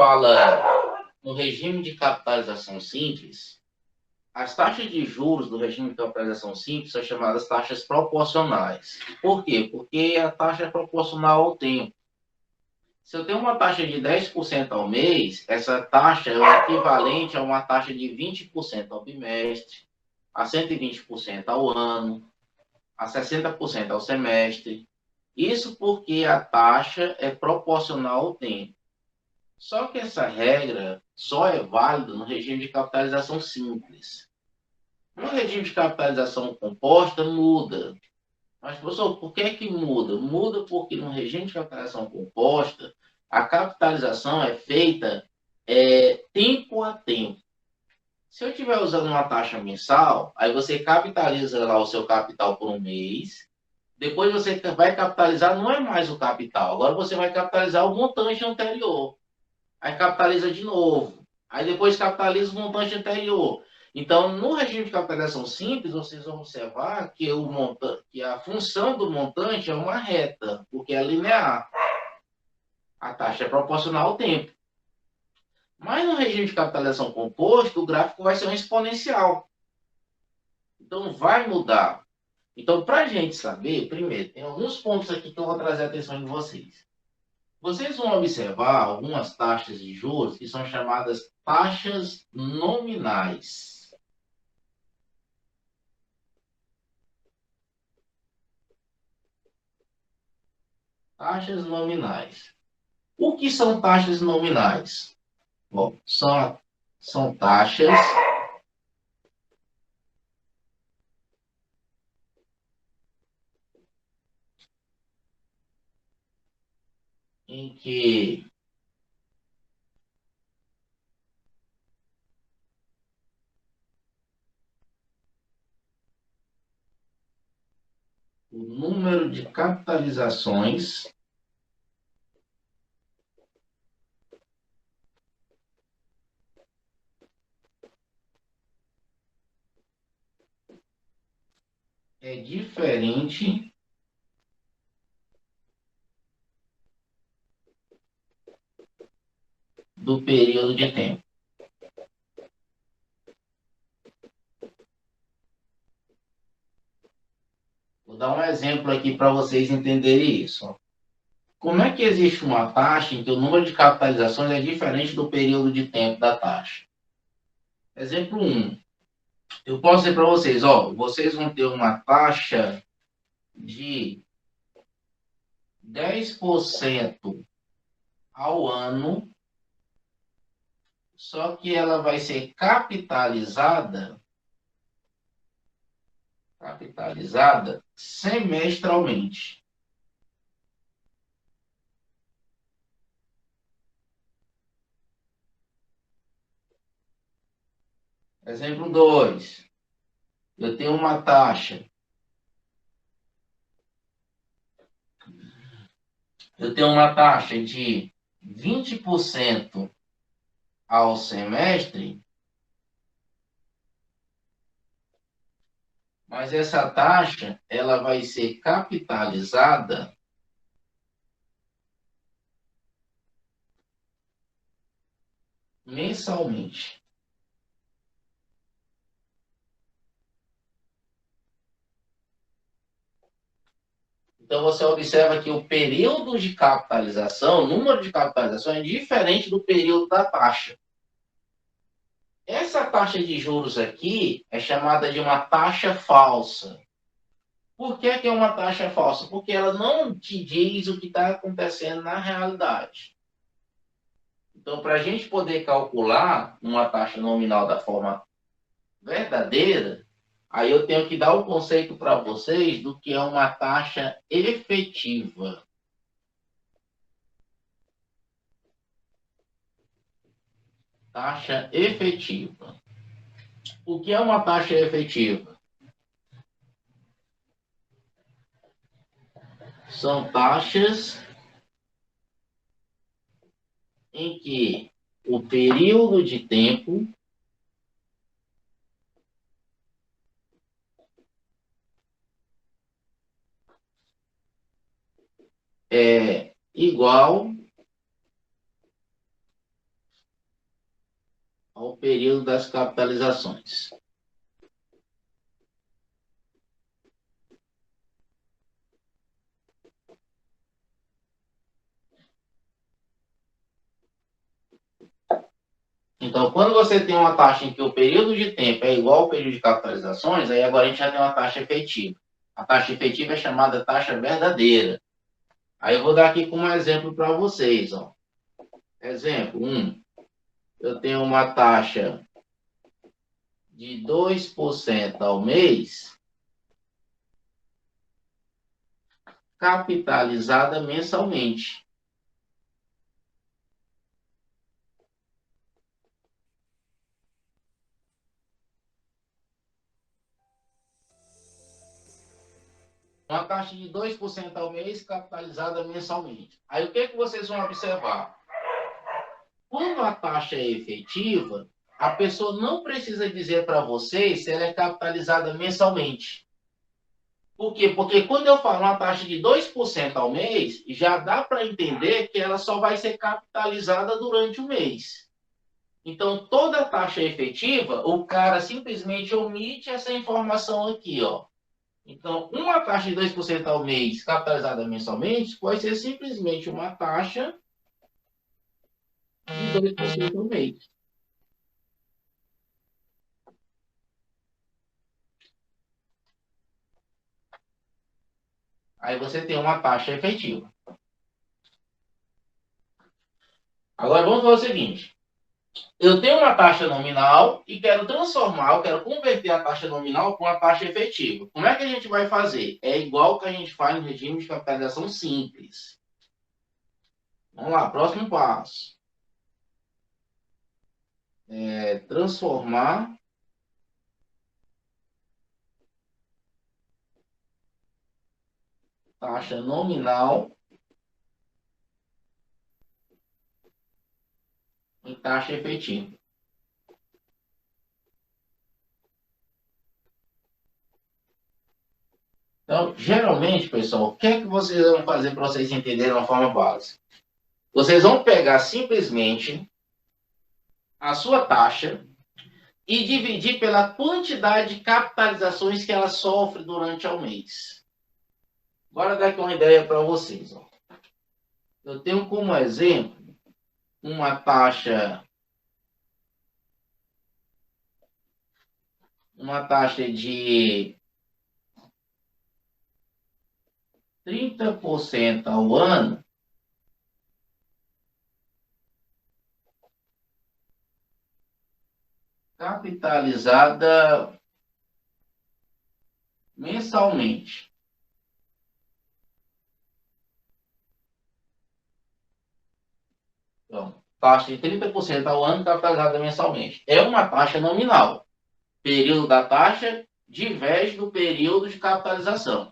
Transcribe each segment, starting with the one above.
fala no regime de capitalização simples, as taxas de juros do regime de capitalização simples são chamadas taxas proporcionais. Por quê? Porque a taxa é proporcional ao tempo. Se eu tenho uma taxa de 10% ao mês, essa taxa é o equivalente a uma taxa de 20% ao bimestre, a 120% ao ano, a 60% ao semestre. Isso porque a taxa é proporcional ao tempo. Só que essa regra só é válida no regime de capitalização simples. No regime de capitalização composta, muda. Mas, professor, por que é que muda? Muda porque no regime de capitalização composta, a capitalização é feita tempo a tempo. Se eu estiver usando uma taxa mensal, aí você capitaliza lá o seu capital por um mês, depois você vai capitalizar, não é mais o capital, agora você vai capitalizar o montante anterior. Aí capitaliza de novo. Aí depois capitaliza o montante anterior. Então, no regime de capitalização simples, vocês vão observar que, que a função do montante é uma reta, porque é linear. A taxa é proporcional ao tempo. Mas no regime de capitalização composto, o gráfico vai ser um exponencial. Então, vai mudar. Então, para a gente saber, primeiro, tem alguns pontos aqui que eu vou trazer a atenção de vocês. Vocês vão observar algumas taxas de juros que são chamadas taxas nominais. Taxas nominais. O que são taxas nominais? Bom, são taxas em que o número de capitalizações é diferente do período de tempo. Vou dar um exemplo aqui para vocês entenderem isso. Como é que existe uma taxa em que o número de capitalizações é diferente do período de tempo da taxa? Exemplo 1. Eu posso dizer para vocês, vocês vão ter uma taxa de 10% ao ano, só que ela vai ser capitalizada semestralmente. Exemplo 2. Eu tenho uma taxa. Eu tenho uma taxa de 20% ao semestre, mas essa taxa ela vai ser capitalizada mensalmente. Então, você observa que o período de capitalização, o número de capitalização é diferente do período da taxa. Essa taxa de juros aqui é chamada de uma taxa falsa. Por que é uma taxa falsa? Porque ela não te diz o que está acontecendo na realidade. Então, para a gente poder calcular uma taxa nominal da forma verdadeira, aí eu tenho que dar o conceito para vocês do que é uma taxa efetiva. Taxa efetiva. O que é uma taxa efetiva? São taxas em que o período de tempo é igual período das capitalizações. Então, quando você tem uma taxa em que o período de tempo é igual ao período de capitalizações, aí agora a gente já tem uma taxa efetiva. A taxa efetiva é chamada taxa verdadeira. Aí eu vou dar aqui como exemplo para vocês. Ó. Exemplo 1. Eu tenho uma taxa de 2% ao mês, capitalizada mensalmente. Uma taxa de 2% ao mês, capitalizada mensalmente. Aí o que vocês vão observar? Quando a taxa é efetiva, a pessoa não precisa dizer para vocês se ela é capitalizada mensalmente. Por quê? Porque quando eu falo uma taxa de 2% ao mês, já dá para entender que ela só vai ser capitalizada durante o mês. Então, toda taxa efetiva, o cara simplesmente omite essa informação aqui, ó. Então, uma taxa de 2% ao mês capitalizada mensalmente pode ser simplesmente uma taxa de 2% ao mês. Aí você tem uma taxa efetiva. Agora vamos fazer o seguinte. Eu tenho uma taxa nominal e quero transformar, eu quero converter a taxa nominal para uma taxa efetiva. Como é que a gente vai fazer? É igual que a gente faz no regime de capitalização simples. Vamos lá, próximo passo. Transformar taxa nominal em taxa efetiva. Então, geralmente, pessoal, o que é que vocês vão fazer para vocês entenderem uma forma básica? Vocês vão pegar simplesmente a sua taxa e dividir pela quantidade de capitalizações que ela sofre durante o mês. Agora, dar aqui uma ideia para vocês. Ó. Eu tenho como exemplo uma taxa de 30% ao ano, capitalizada mensalmente. Então, taxa de 30% ao ano capitalizada mensalmente. É uma taxa nominal. Período da taxa diverge do período de capitalização.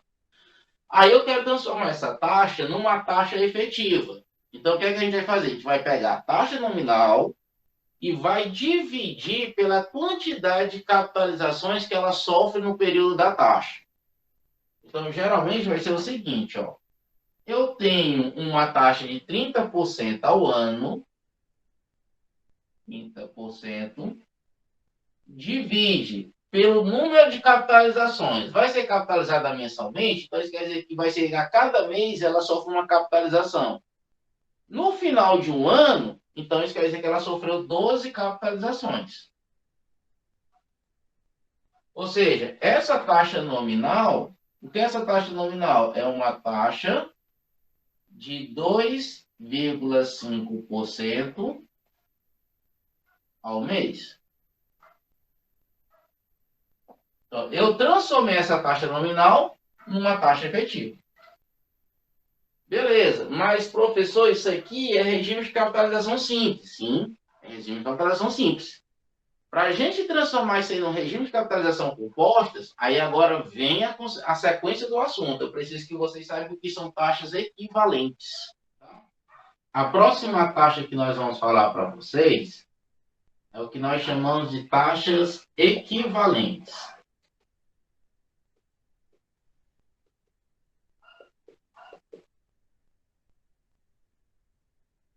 Aí eu quero transformar essa taxa numa taxa efetiva. Então, o que é que a gente vai fazer? A gente vai pegar a taxa nominal e vai dividir pela quantidade de capitalizações que ela sofre no período da taxa. Então, geralmente vai ser o seguinte, ó. Eu tenho uma taxa de 30% ao ano, 30%, divide pelo número de capitalizações. Vai ser capitalizada mensalmente, então isso quer dizer que vai ser a cada mês ela sofre uma capitalização. No final de um ano, então isso quer dizer que ela sofreu 12 capitalizações. Ou seja, essa taxa nominal, o que é essa taxa nominal? É uma taxa de 2,5% ao mês. Então, eu transformei essa taxa nominal numa taxa efetiva. Beleza, mas professor, isso aqui é regime de capitalização simples. Sim, é regime de capitalização simples. Para a gente transformar isso aí num regime de capitalização compostas, aí agora vem a sequência do assunto. Eu preciso que vocês saibam o que são taxas equivalentes. A próxima taxa que nós vamos falar para vocês é o que nós chamamos de taxas equivalentes.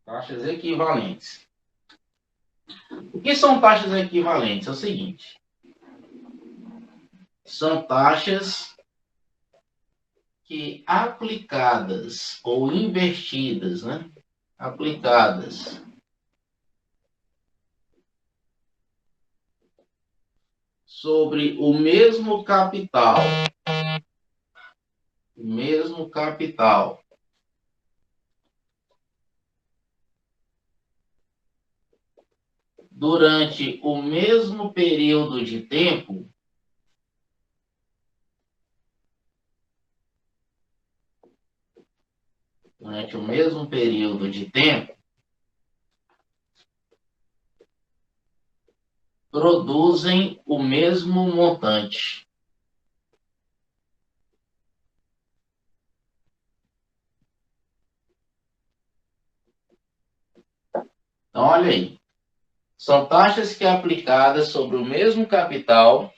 Taxas equivalentes. O que são taxas equivalentes? É o seguinte. São taxas que aplicadas ou invertidas, né? Aplicadas sobre o mesmo capital, durante o mesmo período de tempo, produzem o mesmo montante. Então, olha aí. São taxas que aplicadas sobre o mesmo capital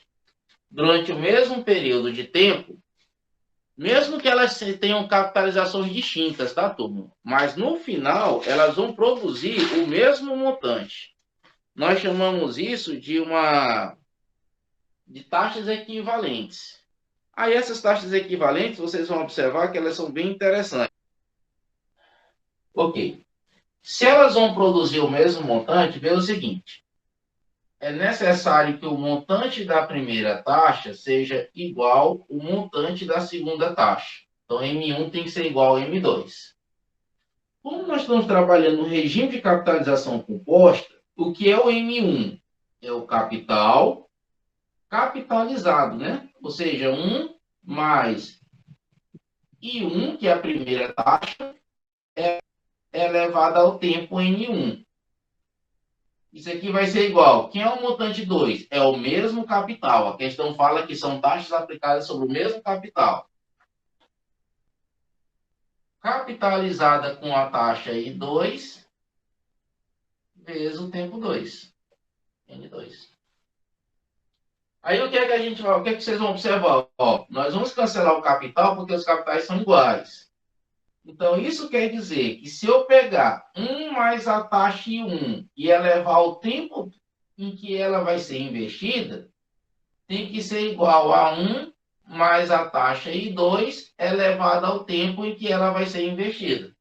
durante o mesmo período de tempo, mesmo que elas tenham capitalizações distintas, tá, turma? Mas, no final, elas vão produzir o mesmo montante. Nós chamamos isso de taxas equivalentes. Aí, essas taxas equivalentes, vocês vão observar que elas são bem interessantes. Ok. Se elas vão produzir o mesmo montante, vê o seguinte. É necessário que o montante da primeira taxa seja igual ao montante da segunda taxa. Então, M1 tem que ser igual a M2. Como nós estamos trabalhando no regime de capitalização composta, o que é o M1? É o capital capitalizado, né? Ou seja, 1 mais I1, que é a primeira taxa, é elevado ao tempo N1. Isso aqui vai ser igual. Quem é o montante 2? É o mesmo capital. A questão fala que são taxas aplicadas sobre o mesmo capital. Capitalizada com a taxa I2 vezes o tempo 2. N2. Aí o que é que a gente vai? O que é que vocês vão observar? Ó, nós vamos cancelar o capital porque os capitais são iguais. Então, isso quer dizer que se eu pegar 1 mais a taxa I1 e elevar o tempo em que ela vai ser investida, tem que ser igual a 1 mais a taxa I2 elevada ao tempo em que ela vai ser investida.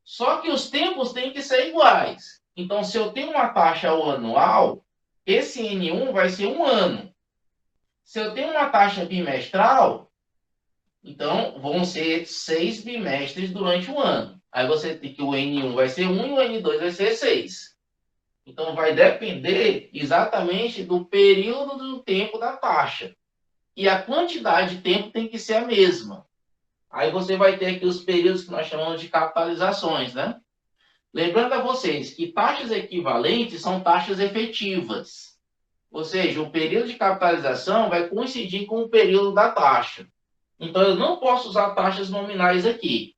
Só que os tempos têm que ser iguais. Então, se eu tenho uma taxa anual, esse N1 vai ser 1 ano. Se eu tenho uma taxa bimestral, então vão ser 6 bimestres durante um ano. Aí você tem que o N1 vai ser 1 e o N2 vai ser 6. Então, vai depender exatamente do período do tempo da taxa. E a quantidade de tempo tem que ser a mesma. Aí você vai ter aqui os períodos que nós chamamos de capitalizações, né? Lembrando a vocês que taxas equivalentes são taxas efetivas. Ou seja, o período de capitalização vai coincidir com o período da taxa. Então, eu não posso usar taxas nominais aqui.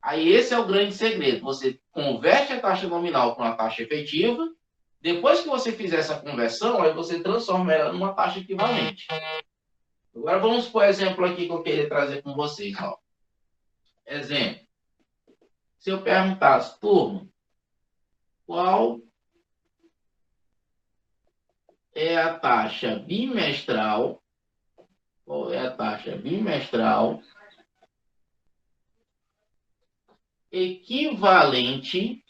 Aí, esse é o grande segredo. Você converte a taxa nominal para uma taxa efetiva. Depois que você fizer essa conversão, aí você transforma ela numa taxa equivalente. Agora, vamos por exemplo aqui que eu queria trazer com vocês. Ó. Exemplo. Se eu perguntasse, turma, qual é a taxa bimestral? Qual é a taxa bimestral equivalente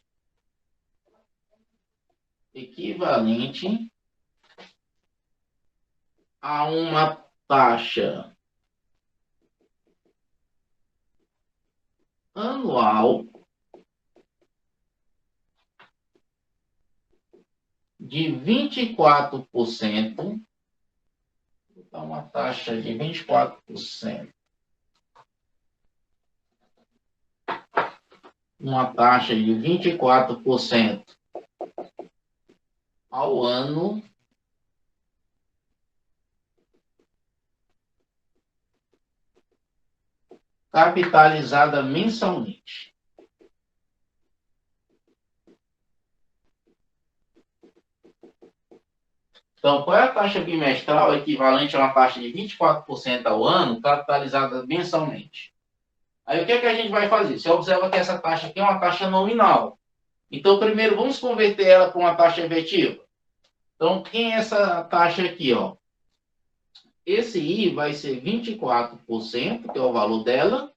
a uma taxa anual de 24%, então uma taxa de 24%. Uma taxa de 24% ao ano capitalizada mensalmente. Então, qual é a taxa bimestral equivalente a uma taxa de 24% ao ano capitalizada mensalmente? Aí, o que é que a gente vai fazer? Você observa que essa taxa aqui é uma taxa nominal. Então, primeiro, vamos converter ela para uma taxa efetiva. Então, quem é essa taxa aqui, ó? Esse I vai ser 24%, que é o valor dela.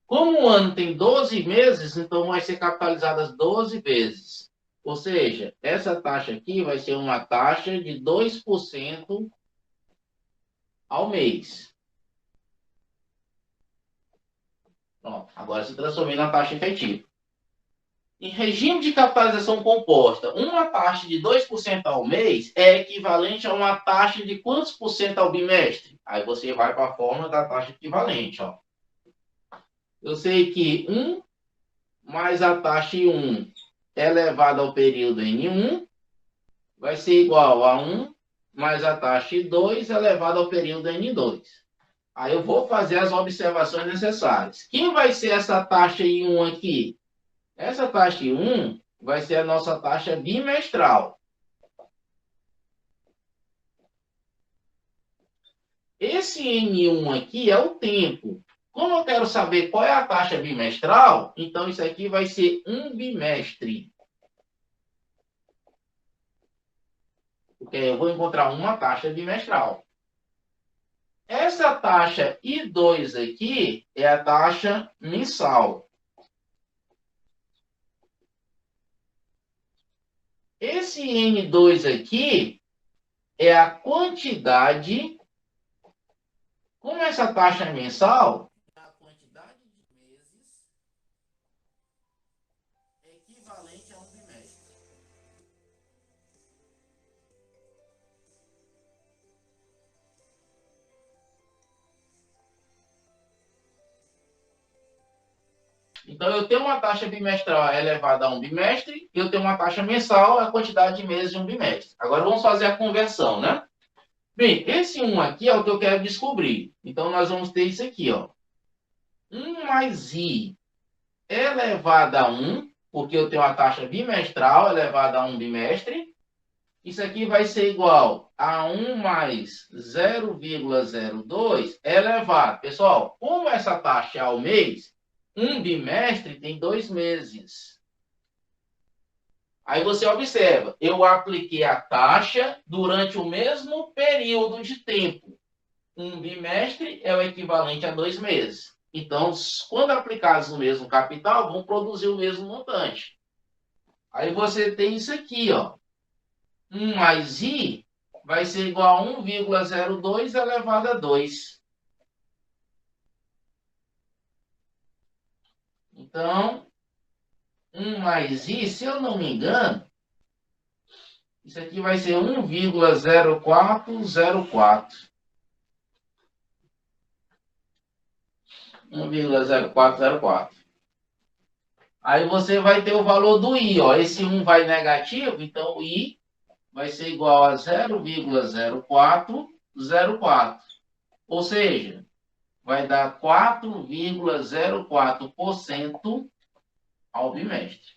Como o ano tem 12 meses, então vai ser capitalizadas 12 vezes. Ou seja, essa taxa aqui vai ser uma taxa de 2% ao mês. Pronto, agora se transformou na taxa efetiva. Em regime de capitalização composta, uma taxa de 2% ao mês é equivalente a uma taxa de quantos por cento ao bimestre? Aí você vai para a fórmula da taxa equivalente. Ó. Eu sei que 1 mais a taxa I1 elevado ao período N1 vai ser igual a 1 mais a taxa I2 elevado ao período N2. Aí eu vou fazer as observações necessárias. Quem vai ser essa taxa I1 aqui? Essa taxa I1 vai ser a nossa taxa bimestral. Esse N1 aqui é o tempo. Como eu quero saber qual é a taxa bimestral, então isso aqui vai ser um bimestre. Porque eu vou encontrar uma taxa bimestral. Essa taxa I2 aqui é a taxa mensal. Esse N2 aqui é a quantidade. Como essa taxa é mensal, a quantidade de meses é equivalente a um bimestre. Então, eu tenho uma taxa bimestral elevada a um bimestre, e eu tenho uma taxa mensal, a quantidade de meses de um bimestre. Agora, vamos fazer a conversão, né? Bem, esse 1 aqui é o que eu quero descobrir. Então, nós vamos ter isso aqui, ó. 1 mais I elevado a 1, porque eu tenho a taxa bimestral elevada a um bimestre. Isso aqui vai ser igual a 1 mais 0,02 elevado. Pessoal, como essa taxa é ao mês, um bimestre tem 2 meses. Aí você observa, eu apliquei a taxa durante o mesmo período de tempo. Um bimestre é o equivalente a 2 meses. Então, quando aplicados no mesmo capital, vão produzir o mesmo montante. Aí você tem isso aqui, ó. 1 mais I vai ser igual a 1,02 elevado a 2. Então, 1 mais I, se eu não me engano, isso aqui vai ser 1,0404. 1,0404. Aí você vai ter o valor do I, ó. Esse 1 vai negativo, então o I vai ser igual a 0,0404. Ou seja, vai dar 4,04% ao bimestre.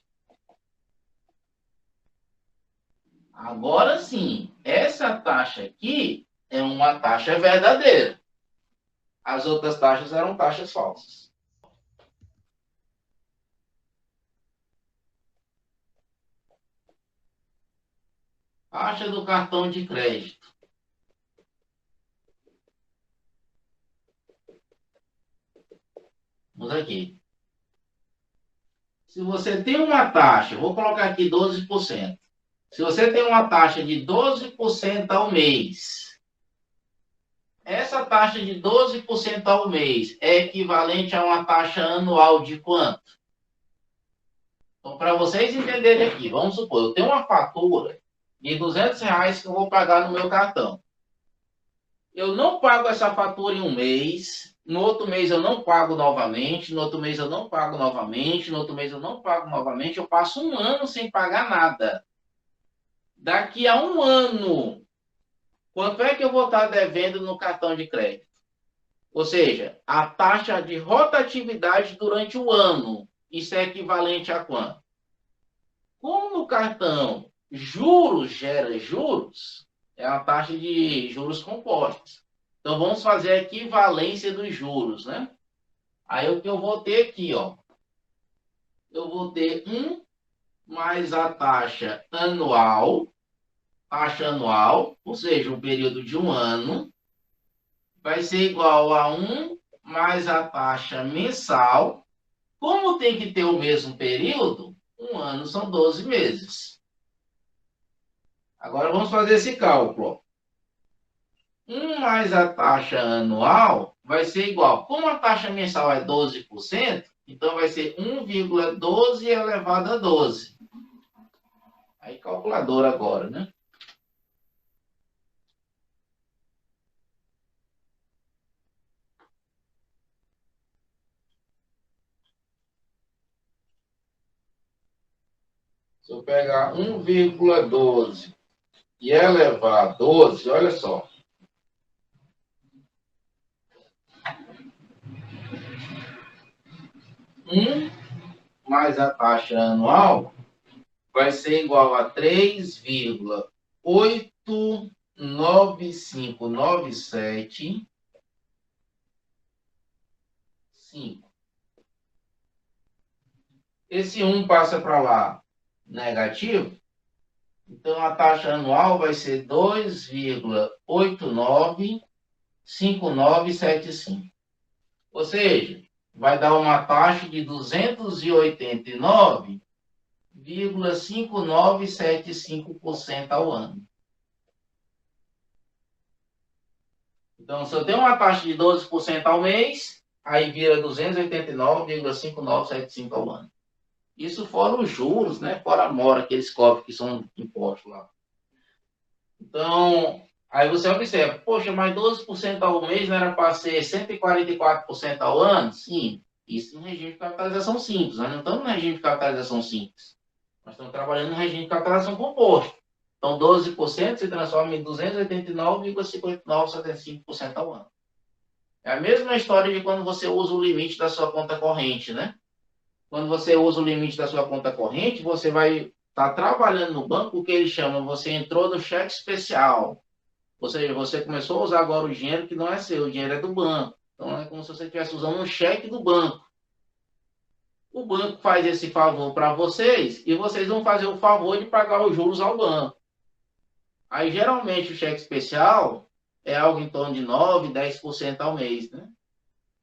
Agora sim, essa taxa aqui é uma taxa verdadeira. As outras taxas eram taxas falsas. Taxa do cartão de crédito. Vamos aqui. Se você tem uma taxa, vou colocar aqui 12%. Se você tem uma taxa de 12% ao mês, essa taxa de 12% ao mês é equivalente a uma taxa anual de quanto? Então, para vocês entenderem aqui, vamos supor, eu tenho uma fatura de R$200 que eu vou pagar no meu cartão. Eu não pago essa fatura em um mês, no outro mês eu não pago novamente, no outro mês eu não pago novamente, no outro mês eu não pago novamente, eu passo um ano sem pagar nada. Daqui a um ano, quanto é que eu vou estar devendo no cartão de crédito? Ou seja, a taxa de rotatividade durante o ano. Isso é equivalente a quanto? Como no cartão juros gera juros, é a taxa de juros compostos. Então, vamos fazer a equivalência dos juros, né? Aí, o que eu vou ter aqui, ó. Eu vou ter 1 mais a taxa anual, ou seja, um período de um ano, vai ser igual a 1 mais a taxa mensal. Como tem que ter o mesmo período, um ano são 12 meses. Agora vamos fazer esse cálculo. 1 mais a taxa anual vai ser igual. Como a taxa mensal é 12%, então vai ser 1,12 elevado a 12. Aí calculadora agora, né? Se eu pegar 1,12 e elevar a 12, olha só. 1 mais a taxa anual vai ser igual a 3,89597,5. Esse 1 passa para lá negativo, então a taxa anual vai ser 2,895975. Ou seja, vai dar uma taxa de 289,5975% ao ano. Então, se eu tenho uma taxa de 12% ao mês, aí vira 289,5975 ao ano. Isso fora os juros, né? Fora a mora que eles cobram, que são impostos lá. Então, aí você observa, poxa, mas 12% ao mês não era para ser 144% ao ano? Sim, isso em regime de capitalização simples. Nós não estamos no regime de capitalização simples. Nós estamos trabalhando no regime de capitalização composto. Então, 12% se transforma em 289,5975% ao ano. É a mesma história de quando você usa o limite da sua conta corrente, né? Quando você usa o limite da sua conta corrente, você vai estar trabalhando no banco, o que eles chamam, você entrou no cheque especial. Ou seja, você começou a usar agora o dinheiro que não é seu, o dinheiro é do banco. Então, é como se você estivesse usando um cheque do banco. O banco faz esse favor para vocês e vocês vão fazer o favor de pagar os juros ao banco. Aí, geralmente, o cheque especial é algo em torno de 9%, 10% ao mês, né?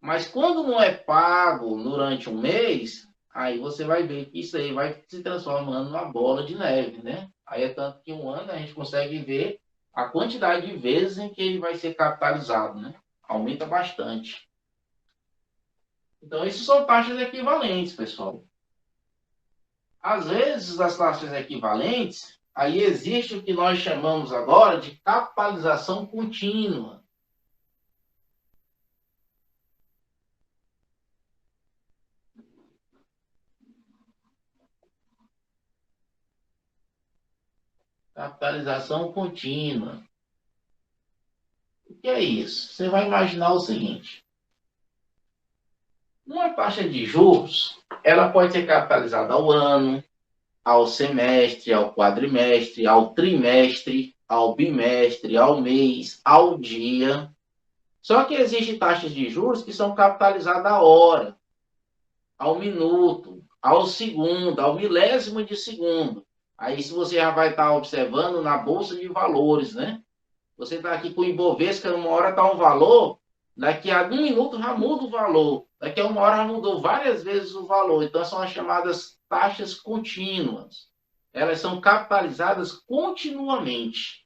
Mas quando não é pago durante um mês, aí você vai ver que isso aí vai se transformando numa bola de neve, né? Aí é tanto que um ano a gente consegue ver a quantidade de vezes em que ele vai ser capitalizado, né? Aumenta bastante. Então, isso são taxas equivalentes, pessoal. Às vezes, as taxas equivalentes, aí existe o que nós chamamos agora de capitalização contínua. Capitalização contínua. O que é isso? Você vai imaginar o seguinte. Uma taxa de juros, ela pode ser capitalizada ao ano, ao semestre, ao quadrimestre, ao trimestre, ao bimestre, ao mês, ao dia. Só que existem taxas de juros que são capitalizadas à hora, ao minuto, ao segundo, ao milésimo de segundo. Aí se você já vai estar observando na Bolsa de Valores, né? Você está aqui com o Ibovesca, numa hora está um valor, daqui a 1 minuto já muda o valor. Daqui a 1 hora já mudou várias vezes o valor. Então, são as chamadas taxas contínuas. Elas são capitalizadas continuamente.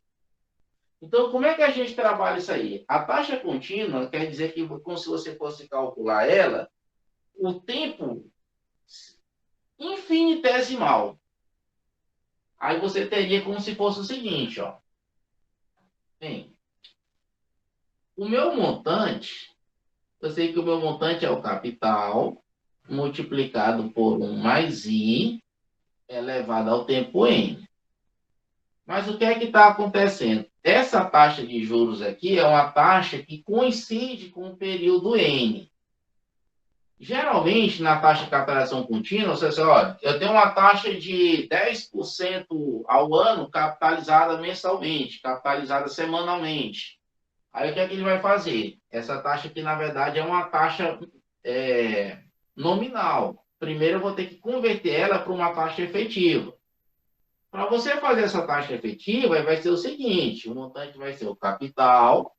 Então, como é que a gente trabalha isso aí? A taxa contínua quer dizer que, como se você fosse calcular ela, o tempo infinitesimal. Aí você teria como se fosse o seguinte, ó. Bem, o meu montante, eu sei que o meu montante é o capital multiplicado por 1 mais I elevado ao tempo N. Mas o que é que está acontecendo? Essa taxa de juros aqui é uma taxa que coincide com o período N. Geralmente, na taxa de capitalização contínua, você diz, olha, eu tenho uma taxa de 10% ao ano capitalizada mensalmente, capitalizada semanalmente. Aí o que é que ele vai fazer? Essa taxa aqui, na verdade, é uma taxa nominal. primeiro eu vou ter que converter ela para uma taxa efetiva. Para você fazer essa taxa efetiva, vai ser o seguinte, o montante vai ser o capital,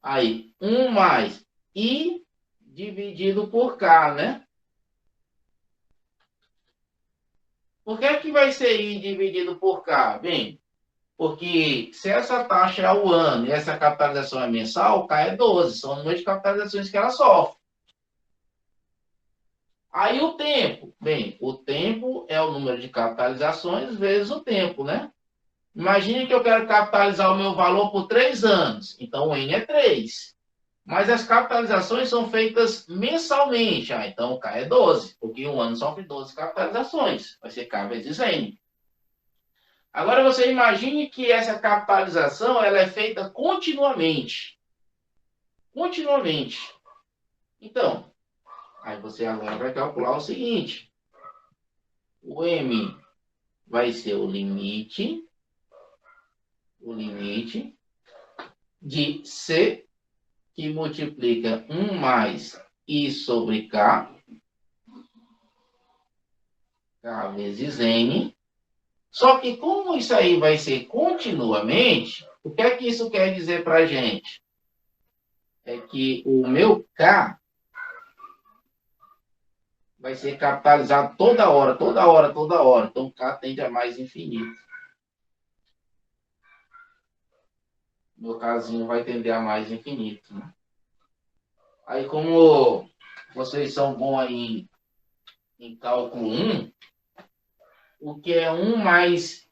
aí 1 mais I dividido por K, né? Por que vai ser I dividido por K? Bem, porque se essa taxa é ao ano e essa capitalização é mensal, K é 12, são o número de capitalizações que ela sofre. Aí o tempo. Bem, o tempo é o número de capitalizações vezes o tempo, né? Imagine que eu quero capitalizar o meu valor por 3 anos. Então, o N é 3. Mas as capitalizações são feitas mensalmente. Então, o K é 12, porque um ano sofre 12 capitalizações. Vai ser K vezes N. Agora, você imagine que essa capitalização ela é feita continuamente. Continuamente. Então, aí você agora vai calcular o seguinte. O M vai ser o limite de C, que multiplica 1 mais I sobre K vezes N. Só que como isso aí vai ser continuamente, o que é que isso quer dizer para a gente? É que o meu K vai ser capitalizado toda hora, toda hora, toda hora. Então, K tende a mais infinito. Meu casinho vai tender a mais infinito, né? Aí, como vocês são bons aí em cálculo 1, o que é 1 mais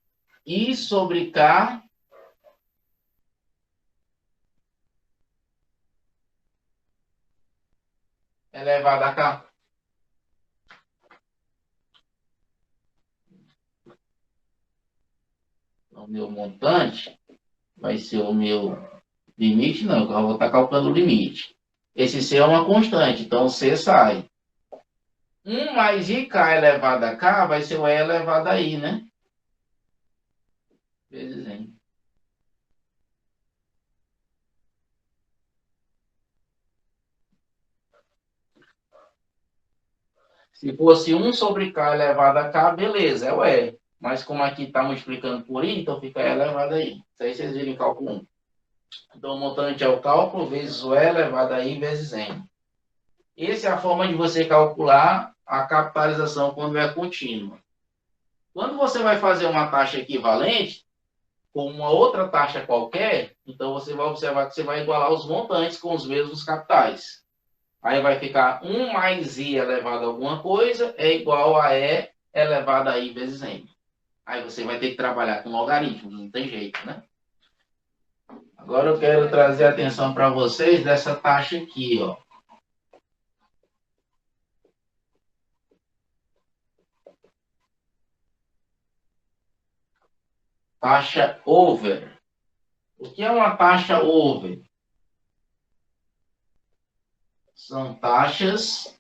I sobre K elevado a K. O meu montante vai ser o meu limite, não, eu vou estar calculando o limite. Esse C é uma constante, então o C sai. 1 mais IK elevado a K vai ser o E elevado a I, né? Vezes N. Se fosse 1 sobre K elevado a K, beleza, é o E. Mas como aqui está multiplicando por I, então fica E elevado a I. Isso aí vocês viram em cálculo 1. Então, o montante é o cálculo vezes o E elevado a I vezes N. Essa é a forma de você calcular a capitalização quando é contínua. Quando você vai fazer uma taxa equivalente, com uma outra taxa qualquer, então você vai observar que você vai igualar os montantes com os mesmos capitais. Aí vai ficar 1 mais I elevado a alguma coisa é igual a E elevado a I vezes N. Aí você vai ter que trabalhar com logaritmos, não tem jeito, né? Agora eu quero trazer a atenção para vocês dessa taxa aqui, ó. Taxa over. O que é uma taxa over? São taxas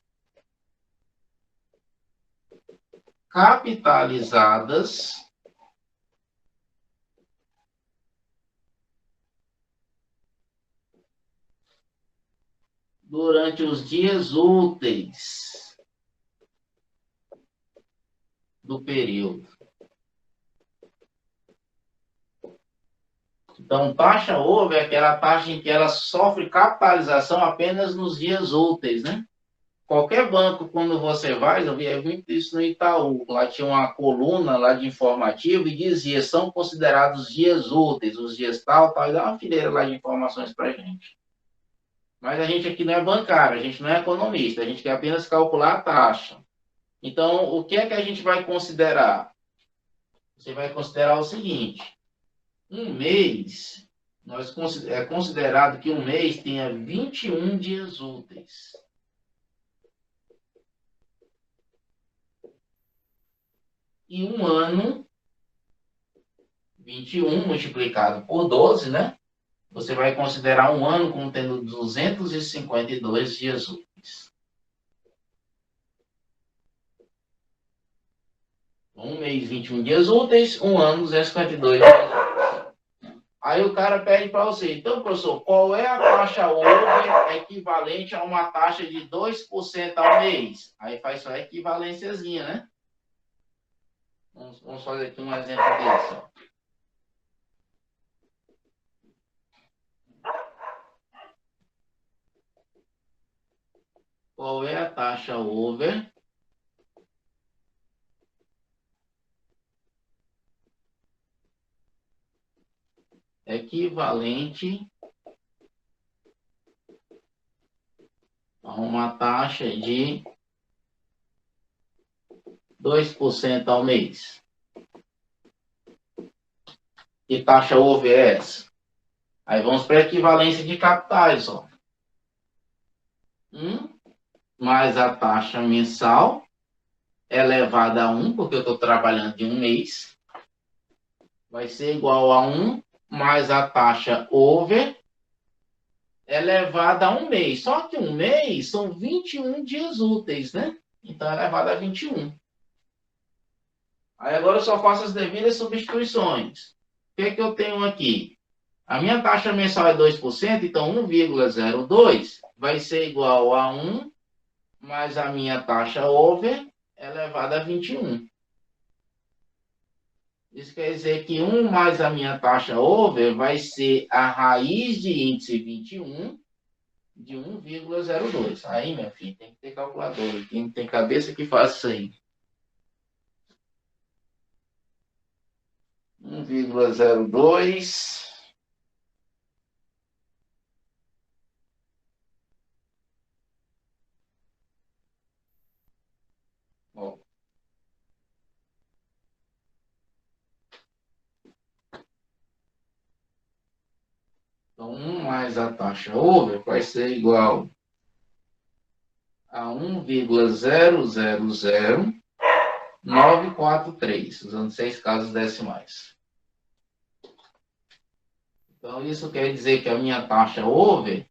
capitalizadas durante os dias úteis do período. Então, taxa over é aquela taxa em que ela sofre capitalização apenas nos dias úteis, né? Qualquer banco, quando você vai, eu via muito isso no Itaú, lá tinha uma coluna lá de informativo e dizia, são considerados dias úteis, os dias tal, e dá uma fileira lá de informações para a gente. Mas a gente aqui não é bancário, a gente não é economista, a gente quer apenas calcular a taxa. Então, o que é que a gente vai considerar? Você vai considerar o seguinte, um mês, é considerado que um mês tenha 21 dias úteis. E um ano, 21 multiplicado por 12, né? Você vai considerar um ano como tendo 252 dias úteis. Um mês, 21 dias úteis, um ano, 252 dias úteis. Aí o cara pede para você, então, professor, qual é a taxa over equivalente a uma taxa de 2% ao mês? Aí faz só a equivalênciazinha, né? Vamos fazer aqui um exemplo desse, ó. Qual é a taxa over equivalente a uma taxa de 2% ao mês? Que taxa over é essa? Aí vamos para a equivalência de capitais, ó. Mais a taxa mensal elevada a 1, porque eu estou trabalhando de um mês, vai ser igual a 1 mais a taxa over elevada a um mês. Só que um mês são 21 dias úteis, né? Então, elevado a 21. Aí agora eu só faço as devidas substituições. O que é que eu tenho aqui? A minha taxa mensal é 2%, então 1,02 vai ser igual a 1 mais a minha taxa over elevada a 21. Isso quer dizer que 1 mais a minha taxa over vai ser a raiz de índice 21 de 1,02. Aí, meu filho, tem que ter calculadora. Quem tem cabeça que faz isso aí. 1,02. Ó. Então, 1 mais a taxa over vai ser igual a 1,000943, usando 6 casas decimais. Então, isso quer dizer que a minha taxa over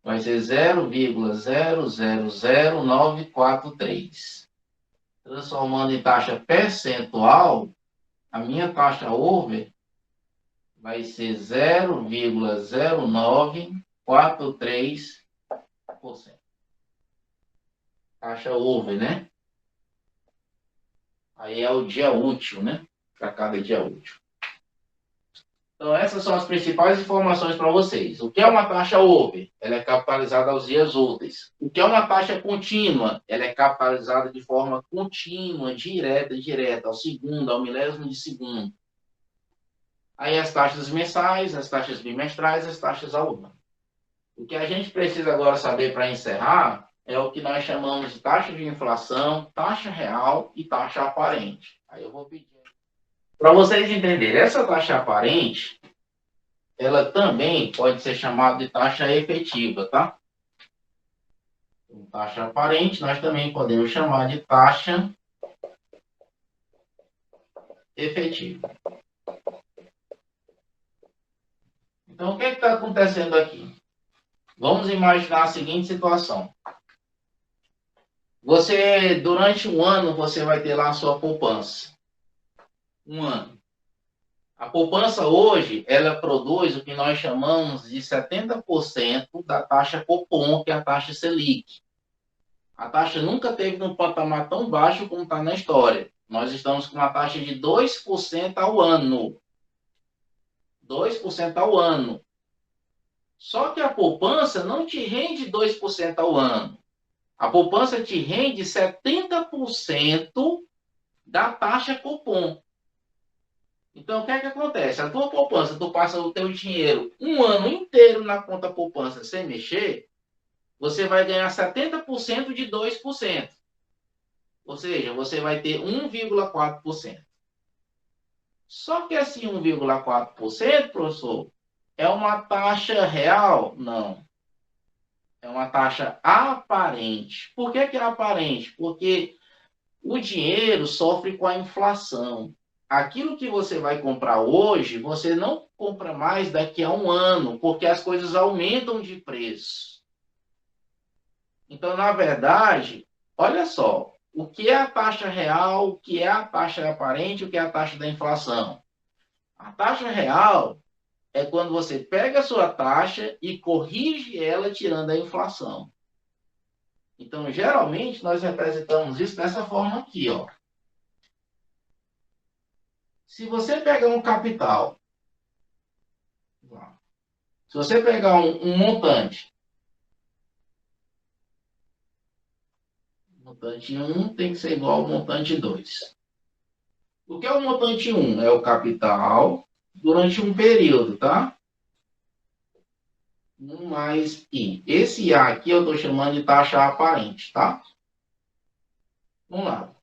vai ser 0,000943. Transformando em taxa percentual, a minha taxa over vai ser 0,0943%. Taxa over, né? Aí é o dia útil, né? Para cada dia útil. Então, essas são as principais informações para vocês. O que é uma taxa over? Ela é capitalizada aos dias úteis. O que é uma taxa contínua? Ela é capitalizada de forma contínua, direta, ao segundo, ao milésimo de segundo. Aí as taxas mensais, as taxas bimestrais, as taxas ao ano. O que a gente precisa agora saber para encerrar é o que nós chamamos de taxa de inflação, taxa real e taxa aparente. Aí eu vou pedir para vocês entenderem, essa taxa aparente, ela também pode ser chamada de taxa efetiva, tá? Então, taxa aparente, nós também podemos chamar de taxa efetiva. Então, o que está acontecendo aqui? Vamos imaginar a seguinte situação. Você, durante um ano, você vai ter lá a sua poupança. Um ano. A poupança hoje, ela produz o que nós chamamos de 70% da taxa Copom, que é a taxa Selic. A taxa nunca teve num patamar tão baixo como está na história. Nós estamos com uma taxa de 2% ao ano. 2% ao ano. Só que a poupança não te rende 2% ao ano. A poupança te rende 70% da taxa Copom. Então, o que é que acontece? A tua poupança, tu passa o teu dinheiro um ano inteiro na conta poupança sem mexer, você vai ganhar 70% de 2%. Ou seja, você vai ter 1,4%. Só que esse 1,4%, professor, é uma taxa real? Não. É uma taxa aparente. Por que é aparente? Porque o dinheiro sofre com a inflação. Aquilo que você vai comprar hoje, você não compra mais daqui a um ano, porque as coisas aumentam de preço. Então, na verdade, olha só, o que é a taxa real, o que é a taxa aparente, o que é a taxa da inflação? A taxa real é quando você pega a sua taxa e corrige ela tirando a inflação. Então, geralmente, nós representamos isso dessa forma aqui, ó. Se você pegar um capital, se você pegar um montante 1 tem que ser igual ao montante 2. O que é o montante 1? É o capital durante um período, tá? 1 mais I. Esse A aqui eu estou chamando de taxa aparente, tá? Vamos lá.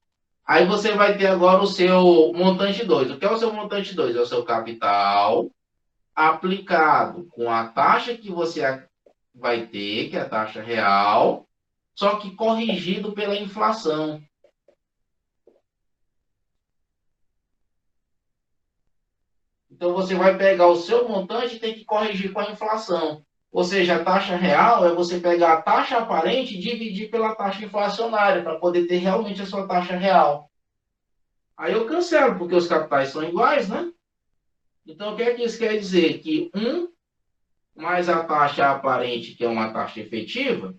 Aí você vai ter agora o seu montante 2. O que é o seu montante 2? É o seu capital aplicado com a taxa que você vai ter, que é a taxa real, só que corrigido pela inflação. Então, você vai pegar o seu montante e tem que corrigir com a inflação. Ou seja, a taxa real é você pegar a taxa aparente e dividir pela taxa inflacionária, para poder ter realmente a sua taxa real. Aí eu cancelo, porque os capitais são iguais, né? Então, o que é que isso quer dizer? Que 1 mais a taxa aparente, que é uma taxa efetiva,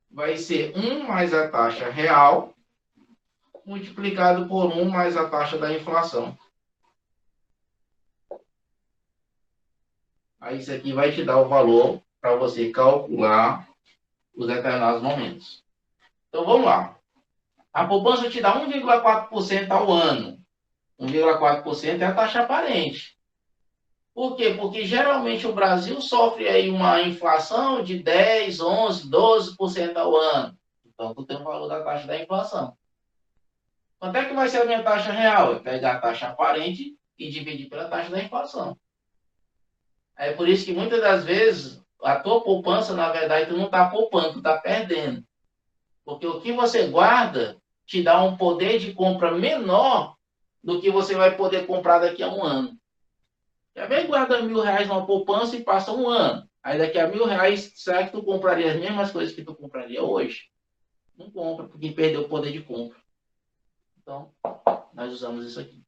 vai ser 1 mais a taxa real, multiplicado por 1 mais a taxa da inflação. Aí isso aqui vai te dar o valor para você calcular os determinados momentos. Então, vamos lá. A poupança te dá 1,4% ao ano. 1,4% é a taxa aparente. Por quê? Porque geralmente o Brasil sofre aí uma inflação de 10, 11, 12% ao ano. Então, tu tem o valor da taxa da inflação. Quanto é que vai ser a minha taxa real? É pegar a taxa aparente e dividir pela taxa da inflação. É por isso que muitas das vezes a tua poupança, na verdade, tu não está poupando, tu está perdendo. Porque o que você guarda te dá um poder de compra menor do que você vai poder comprar daqui a um ano. Já vem guarda R$1.000 numa poupança e passa um ano. Aí daqui a R$1.000, será que tu compraria as mesmas coisas que tu compraria hoje? Não compra, porque perdeu o poder de compra. Então, nós usamos isso aqui.